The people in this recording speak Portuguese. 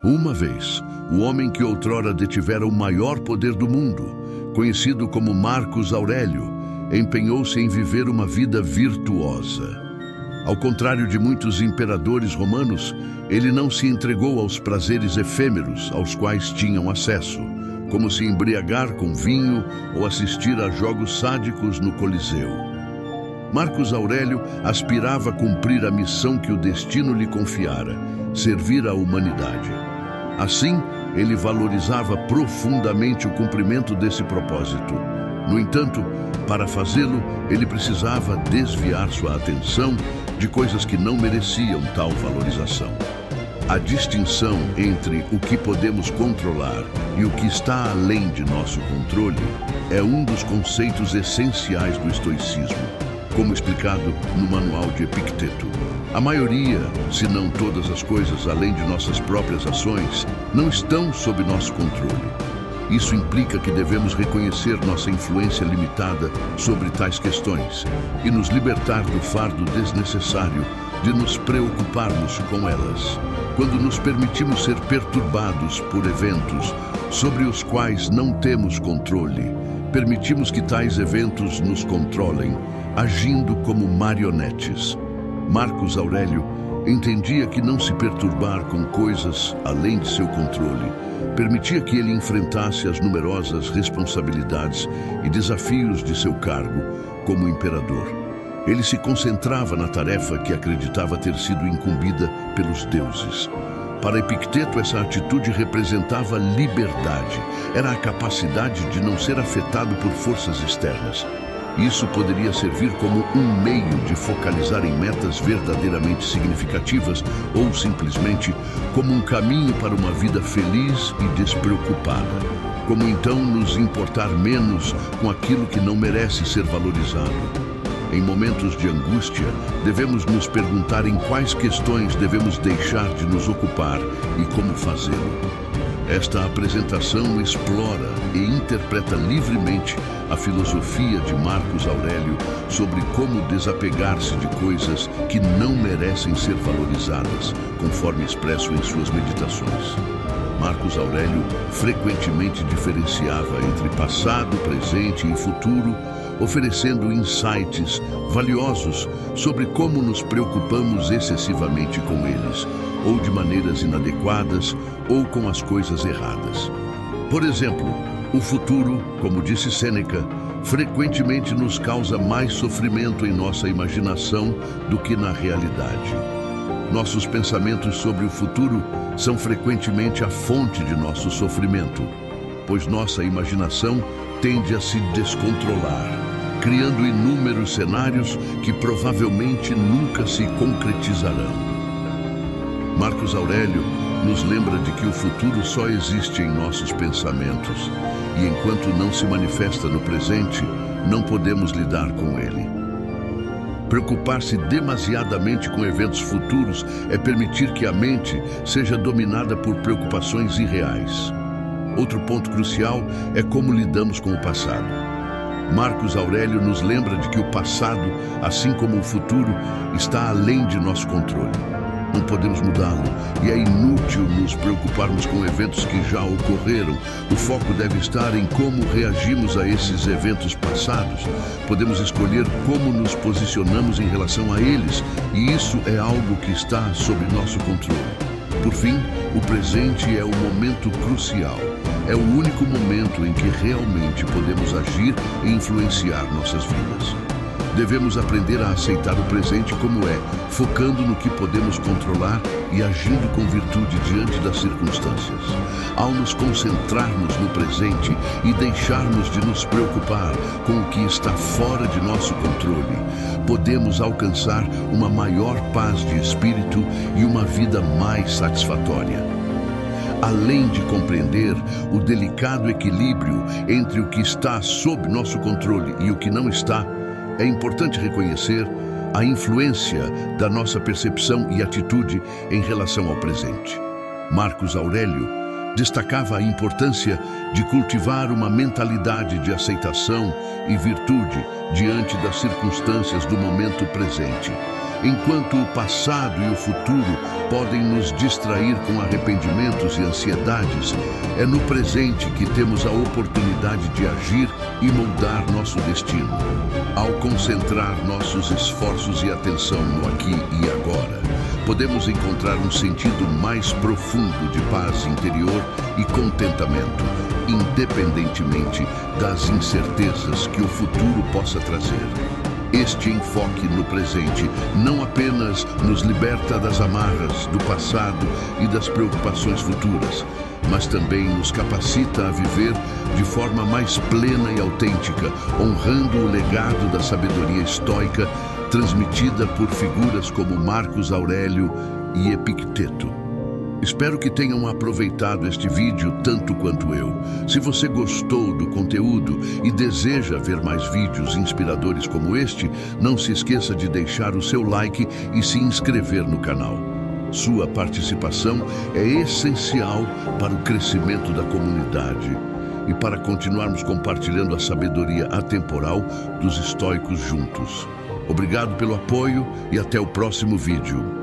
Uma vez, o homem que outrora detivera o maior poder do mundo, conhecido como Marcos Aurélio, empenhou-se em viver uma vida virtuosa. Ao contrário de muitos imperadores romanos, ele não se entregou aos prazeres efêmeros aos quais tinham acesso, como se embriagar com vinho ou assistir a jogos sádicos no Coliseu. Marcos Aurélio aspirava a cumprir a missão que o destino lhe confiara, servir a humanidade. Assim, ele valorizava profundamente o cumprimento desse propósito. No entanto, para fazê-lo, ele precisava desviar sua atenção de coisas que não mereciam tal valorização. A distinção entre o que podemos controlar e o que está além de nosso controle é um dos conceitos essenciais do estoicismo, como explicado no Manual de Epicteto. A maioria, se não todas as coisas além de nossas próprias ações, não estão sob nosso controle. Isso implica que devemos reconhecer nossa influência limitada sobre tais questões e nos libertar do fardo desnecessário de nos preocuparmos com elas. Quando nos permitimos ser perturbados por eventos sobre os quais não temos controle, permitimos que tais eventos nos controlem, agindo como marionetes. Marcos Aurélio entendia que não se perturbar com coisas além de seu controle permitia que ele enfrentasse as numerosas responsabilidades e desafios de seu cargo como imperador. Ele se concentrava na tarefa que acreditava ter sido incumbida pelos deuses. Para Epicteto, essa atitude representava liberdade. Era a capacidade de não ser afetado por forças externas. Isso poderia servir como um meio de focalizar em metas verdadeiramente significativas ou simplesmente como um caminho para uma vida feliz e despreocupada. Como então nos importar menos com aquilo que não merece ser valorizado? Em momentos de angústia, devemos nos perguntar em quais questões devemos deixar de nos ocupar e como fazê-lo. Esta apresentação explora e interpreta livremente a filosofia de Marcos Aurélio sobre como desapegar-se de coisas que não merecem ser valorizadas, conforme expresso em suas meditações. Marcos Aurélio frequentemente diferenciava entre passado, presente e futuro, oferecendo insights valiosos sobre como nos preocupamos excessivamente com eles, ou de maneiras inadequadas, ou com as coisas erradas. Por exemplo, o futuro, como disse Sêneca, frequentemente nos causa mais sofrimento em nossa imaginação do que na realidade. Nossos pensamentos sobre o futuro são frequentemente a fonte de nosso sofrimento, pois nossa imaginação tende a se descontrolar, criando inúmeros cenários que provavelmente nunca se concretizarão. Marcos Aurélio nos lembra de que o futuro só existe em nossos pensamentos, e enquanto não se manifesta no presente, não podemos lidar com ele. Preocupar-se demasiadamente com eventos futuros é permitir que a mente seja dominada por preocupações irreais. Outro ponto crucial é como lidamos com o passado. Marcos Aurélio nos lembra de que o passado, assim como o futuro, está além de nosso controle. Não podemos mudá-lo, e é inútil nos preocuparmos com eventos que já ocorreram. O foco deve estar em como reagimos a esses eventos passados. Podemos escolher como nos posicionamos em relação a eles, e isso é algo que está sob nosso controle. Por fim, o presente é o momento crucial. É o único momento em que realmente podemos agir e influenciar nossas vidas. Devemos aprender a aceitar o presente como é, focando no que podemos controlar e agindo com virtude diante das circunstâncias. Ao nos concentrarmos no presente e deixarmos de nos preocupar com o que está fora de nosso controle, podemos alcançar uma maior paz de espírito e uma vida mais satisfatória. Além de compreender o delicado equilíbrio entre o que está sob nosso controle e o que não está, é importante reconhecer a influência da nossa percepção e atitude em relação ao presente. Marcos Aurélio destacava a importância de cultivar uma mentalidade de aceitação e virtude diante das circunstâncias do momento presente. Enquanto o passado e o futuro podem nos distrair com arrependimentos e ansiedades, é no presente que temos a oportunidade de agir e moldar nosso destino. Ao concentrar nossos esforços e atenção no aqui e agora, podemos encontrar um sentido mais profundo de paz interior e contentamento, independentemente das incertezas que o futuro possa trazer. Este enfoque no presente não apenas nos liberta das amarras do passado e das preocupações futuras, mas também nos capacita a viver de forma mais plena e autêntica, honrando o legado da sabedoria estoica transmitida por figuras como Marcos Aurélio e Epicteto. Espero que tenham aproveitado este vídeo tanto quanto eu. Se você gostou do conteúdo e deseja ver mais vídeos inspiradores como este, não se esqueça de deixar o seu like e se inscrever no canal. Sua participação é essencial para o crescimento da comunidade e para continuarmos compartilhando a sabedoria atemporal dos estoicos juntos. Obrigado pelo apoio e até o próximo vídeo.